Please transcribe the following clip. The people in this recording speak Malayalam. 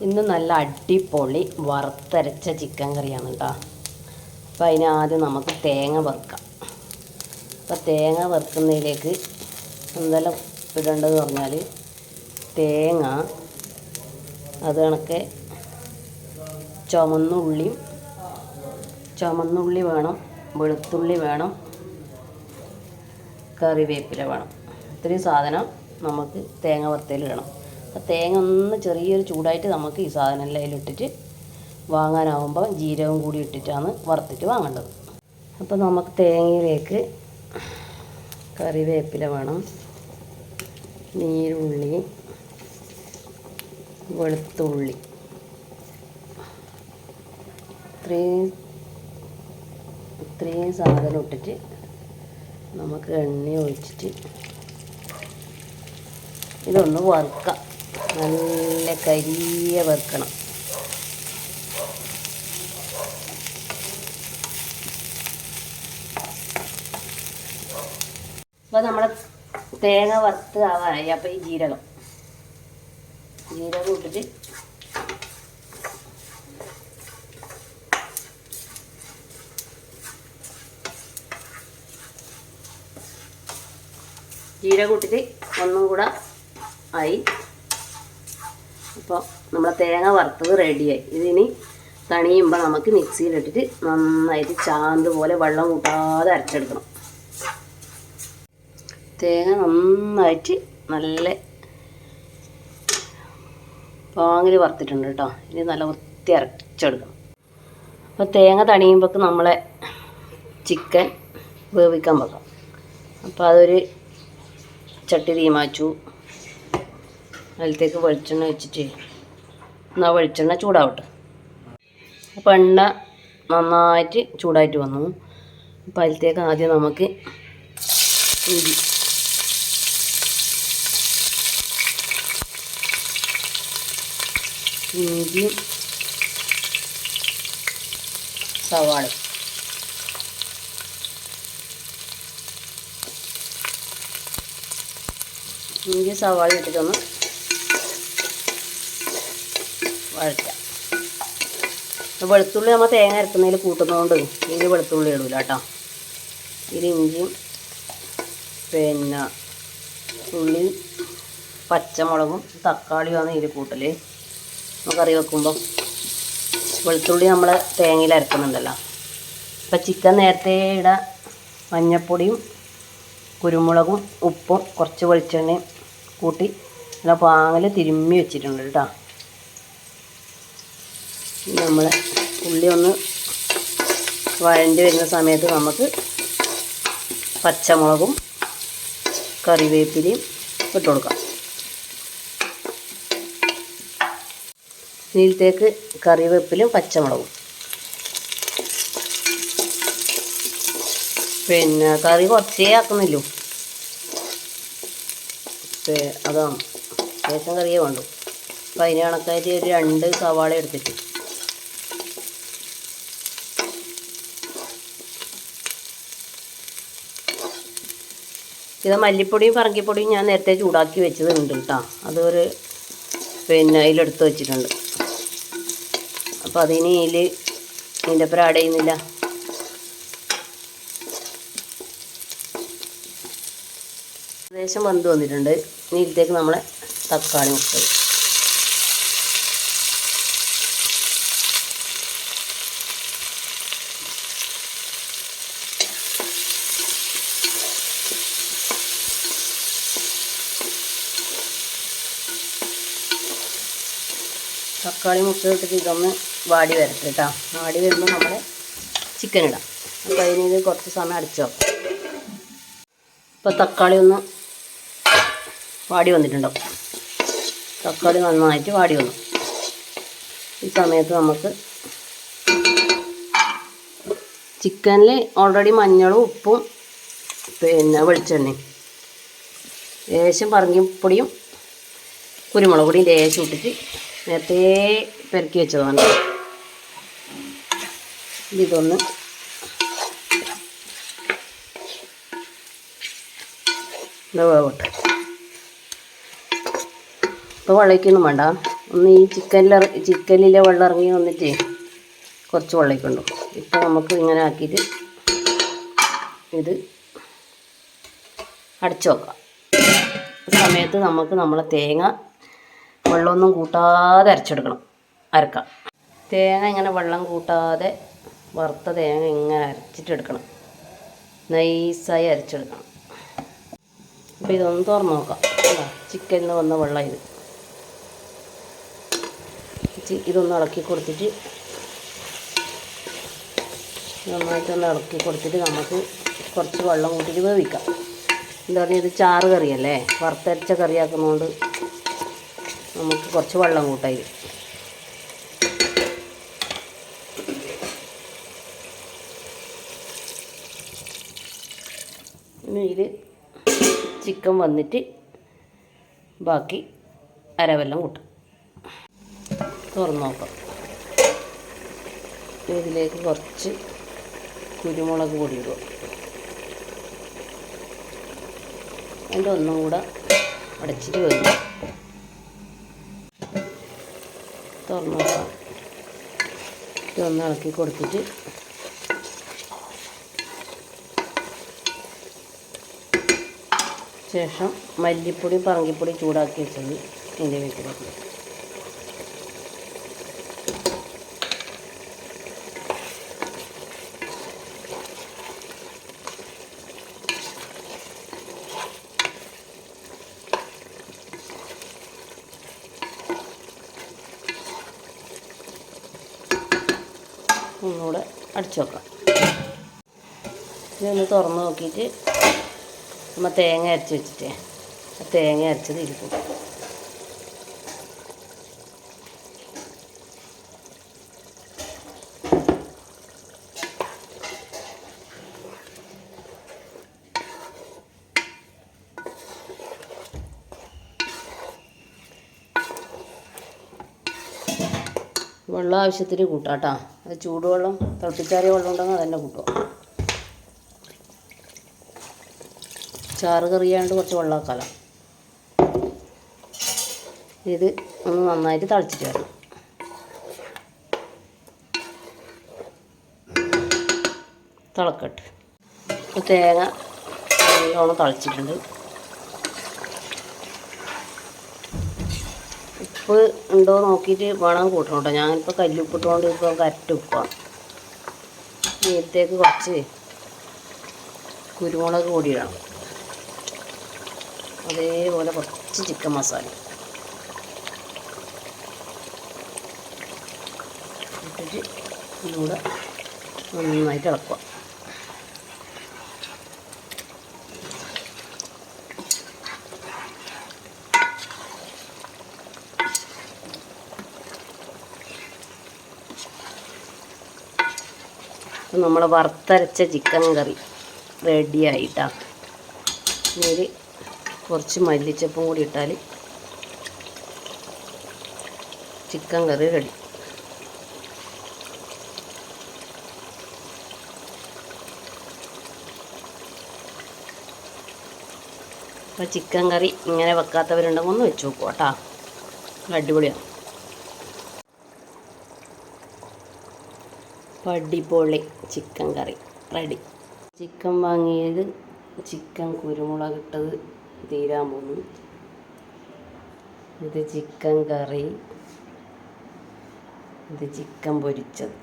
ഇന്ന് നല്ല അടിപൊളി വറുത്തരച്ച ചിക്കൻ കറിയാണ് കേട്ടോ. അപ്പോൾ അതിനാദ്യം നമുക്ക് തേങ്ങ വറുക്കാം. അപ്പോൾ തേങ്ങ വറുക്കുന്നതിലേക്ക് എന്തെല്ലാം ഇടേണ്ടതെന്ന് പറഞ്ഞാൽ തേങ്ങ, അത് കണക്കെ ചുമന്നുള്ളി വേണം, വെളുത്തുള്ളി വേണം, കറിവേപ്പില വേണം. ഇത്രയും സാധനം നമുക്ക് തേങ്ങ വറുത്തതിൽ ഇടണം. അപ്പോൾ തേങ്ങ ഒന്ന് ചെറിയൊരു ചൂടായിട്ട് നമുക്ക് ഈ സാധനം എല്ലാം അതിലിട്ടിട്ട് വാങ്ങാനാവുമ്പോൾ ജീരകം കൂടി ഇട്ടിട്ടാണ് വറുത്തിട്ട് വാങ്ങേണ്ടത്. അപ്പോൾ നമുക്ക് തേങ്ങയിലേക്ക് കറിവേപ്പില വേണം, നീരുള്ളി, വെളുത്തുള്ളി, ഇത്രയും സാധനം ഇട്ടിട്ട് നമുക്ക് എണ്ണ ഒഴിച്ചിട്ട് ഇതൊന്ന് വറുക്കാം. നല്ല കരിയ വറുക്കണം. അപ്പോൾ നമ്മുടെ തേങ്ങ വറുത്ത് ആവാനായി. അപ്പോൾ ഈ ജീരകം ഇട്ടിട്ട് ഒന്നും കൂടെ ആയി. അപ്പോൾ നമ്മളെ തേങ്ങ വറുത്തത് റെഡിയായി. ഇതിനി തണിയുമ്പോൾ നമുക്ക് മിക്സിയിലിട്ടിട്ട് നന്നായിട്ട് ചാന്ത് പോലെ വെള്ളം കൂട്ടാതെ അരച്ചെടുക്കണം. തേങ്ങ നന്നായിട്ട് നല്ല പാങ്ങിൽ വറുത്തിട്ടുണ്ട് കേട്ടോ. ഇനി നല്ല വൃത്തി അരച്ചെടുക്കണം. അപ്പോൾ തേങ്ങ തണിയുമ്പോൾ നമ്മളെ ചിക്കൻ വേവിക്കാൻ വെക്കാം. അപ്പോൾ അതൊരു ചട്ടി തീമാച്ചു. അതിലത്തേക്ക് വെളിച്ചെണ്ണ വെച്ചിട്ട് എന്നാൽ വെളിച്ചെണ്ണ ചൂടാവട്ടെ. അപ്പോൾ എണ്ണ നന്നായിട്ട് ചൂടായിട്ട് വന്നു. അപ്പോൾ അതിലത്തേക്ക് ആദ്യം നമുക്ക് ഇഞ്ചിയും സവാളയും സവാള ഇട്ടിട്ടൊന്ന് വഴറ്റാം. വെളുത്തുള്ളി നമ്മൾ തേങ്ങ അരക്കുന്നതിൽ കൂട്ടുന്നതുകൊണ്ട് ഇതിൽ വെളുത്തുള്ളി ഇടൂല കേട്ടോ. ഇതിൽ ഇഞ്ചിയും പിന്നെ ഉള്ളി, പച്ചമുളകും തക്കാളിയുമാണ് ഇതിൽ കൂട്ടൽ. കറി വെക്കുമ്പോൾ വെളുത്തുള്ളി നമ്മൾ തേങ്ങയിൽ അരക്കുന്നുണ്ടല്ലോ. അപ്പം ചിക്കൻ നേരത്തെ ഇടാൻ മഞ്ഞൾപ്പൊടിയും കുരുമുളകും ഉപ്പും കുറച്ച് വെളിച്ചെണ്ണയും കൂട്ടി നല്ല പാങ്ങിൽ തിരുമ്മി വെച്ചിട്ടുണ്ട് കേട്ടോ. നമ്മൾ ഉള്ളി ഒന്ന് വഴണ്ടി വരുന്ന സമയത്ത് നമുക്ക് പച്ചമുളകും കറിവേപ്പിലയും ഇട്ട് കൊടുക്കാം. ഇതിലേക്ക് കറിവേപ്പിലും പച്ചമുളകും. പിന്നെ കറി കുറച്ചേ ആക്കുന്നില്ലോ, അതാണ് ശേഷം കറിയേ വേണ്ടു. അപ്പം അതിന് കണക്കായിട്ട് ഒരു 2 സവാള എടുത്തിട്ട് ഇത് മല്ലിപ്പൊടിയും പറങ്കിപ്പൊടിയും ഞാൻ നേരത്തെ ചൂടാക്കി വെച്ചതുണ്ട് കേട്ടോ. അതൊരു പിന്നെ അതിലെടുത്ത് വെച്ചിട്ടുണ്ട്. അപ്പോൾ അതിന് ഇതിൻ്റെ ഒപ്പം ആഡ് ചെയ്യുന്നില്ല. ഏകദേശം വെന്ത് വന്നിട്ടുണ്ട്. ഇനി ഇതിലേക്ക് നമ്മളെ തക്കാളി മുട്ട തക്കാളി മുട്ട ഇട്ടിട്ട് ഇതൊന്ന് വാടി വരട്ടെ കേട്ടോ. വാടി വരുമ്പോൾ നമ്മൾ ചിക്കൻ ഇടാം. അപ്പോൾ അതിന് കുറച്ച് സമയം അടിച്ചു വെക്കാം. ഇപ്പോൾ തക്കാളി ഒന്ന് വാടി വന്നിട്ടുണ്ടാവും. തക്കാളി നന്നായിട്ട് വാടി വന്നു. ഈ സമയത്ത് നമുക്ക് ചിക്കനിൽ ഓൾറെഡി മഞ്ഞളും ഉപ്പും പിന്നെ വെളിച്ചെണ്ണയും ലേശം പറങ്കിപ്പൊടിയും കുരുമുളക് പൊടിയും ലേശം ഇട്ടിട്ട് നേരത്തെ പെരക്കി വെച്ചതാണ്. ഇതൊന്ന് വേവട്ടെ. ഇപ്പോൾ വെള്ളയ്ക്കൊന്നും വേണ്ട. ഒന്ന് ഈ ചിക്കനിലെ വെള്ളം ഇറങ്ങി വന്നിട്ട് കുറച്ച് വെള്ളമൊക്കെ ഇപ്പം നമുക്ക് ഇങ്ങനെ ആക്കിയിട്ട് ഇത് അടച്ചു വെക്കാം. സമയത്ത് നമുക്ക് നമ്മളെ തേങ്ങ വെള്ളമൊന്നും കൂട്ടാതെ അരക്കാം. തേങ്ങ ഇങ്ങനെ വെള്ളം കൂട്ടാതെ വറുത്ത തേങ്ങ ഇങ്ങനെ അരച്ചിട്ടെടുക്കണം, നൈസായി അരച്ചെടുക്കണം. അപ്പോൾ ഇതൊന്ന് തുറന്ന് നോക്കാം. ചിക്കനിൽ നിന്ന് വന്ന വെള്ളം ഇതൊന്ന് ഇളക്കി കൊടുത്തിട്ട് നന്നായിട്ടൊന്ന് ഇളക്കി കൊടുത്തിട്ട് നമുക്ക് കുറച്ച് വെള്ളം കൂട്ടിയിട്ട് വേവിക്കാം. എന്താ പറഞ്ഞാൽ ഇത് ചാറ് കറിയല്ലേ, വറുത്തരച്ച കറിയാക്കുന്നതുകൊണ്ട് നമുക്ക് കുറച്ച് വെള്ളം കൂട്ടായി. ഇനി ഇതിൽ ചിക്കൻ വന്നിട്ട് ബാക്കി അരവെല്ലാം കൂട്ടും. തുറന്ന് നോക്കാം. ഇതിലേക്ക് കുറച്ച് കുരുമുളക് പൊടി ഇടുക. അതിൻ്റെ ഒന്നും കൂടെ അടച്ചിട്ട് വരും. തുറന്ന് നോക്കാം. ഇതൊന്ന് ഇളക്കി കൊടുത്തിട്ട് ശേഷം മല്ലിപ്പൊടി പറങ്കിപ്പൊടി ചൂടാക്കി വെച്ചത് ഇതിൻ്റെ വീട്ടിലേക്ക് ഒന്നുകൂടെ അടിച്ചു വെക്കാം. ഇതൊന്ന് തുറന്ന് നോക്കിയിട്ട് നമ്മൾ തേങ്ങ അരച്ച് വെച്ചിട്ടേ ആ തേങ്ങ അരച്ചത് ഇരിക്കും. വെള്ളം ആവശ്യത്തിന് കൂട്ടാം കേട്ടോ. അത് ചൂടുവെള്ളം തിളപ്പിച്ചാറിയ വെള്ളം ഉണ്ടെങ്കിൽ അതന്നെ കൂട്ടുക. ചാറ് കറിയാണ്ട് കുറച്ച് വെള്ളമാക്കാലോ. ഇത് ഒന്ന് നന്നായിട്ട് തിളച്ചിട്ട് വരണം. തിളക്കട്ടെ. തേങ്ങ നല്ലോണം തിളച്ചിട്ടുണ്ട്. ഉപ്പ് ഉണ്ടോ നോക്കിയിട്ട് വേണം കൂട്ടണം കേട്ടോ. ഞാനിപ്പോൾ കല്ലുപ്പിട്ടുകൊണ്ട് ഇപ്പോൾ കരറ്റ് ഉപ്പാണ്. നേരത്തേക്ക് കുറച്ച് കുരുമുളക് പൊടി ഇടണം. അതേപോലെ കുറച്ച് ചിക്കൻ മസാല ഇട്ടിട്ട് ഒന്നുകൂടെ നന്നായിട്ട് ഇളക്കുക. അപ്പം നമ്മൾ വറുത്തരച്ച ചിക്കൻ കറി റെഡിയായിട്ടാണ്. ഇതിൽ കുറച്ച് മല്ലിച്ചപ്പും കൂടി ഇട്ടാൽ ചിക്കൻ കറി റെഡി. അപ്പോൾ ചിക്കൻ കറി ഇങ്ങനെ വെക്കാത്തവരുണ്ടെങ്കിൽ ഒന്ന് വെച്ച് നോക്കുക കേട്ടോ. അടിപൊളിയാണ്. അടിപൊളി ചിക്കൻ കറി റെഡി. ചിക്കൻ വാങ്ങിയത് ചിക്കൻ കുരുമുളക് ഇട്ടത് തീരാൻ പോകുന്നു. ഇത് ചിക്കൻ കറി, ഇത് ചിക്കൻ പൊരിച്ചത്.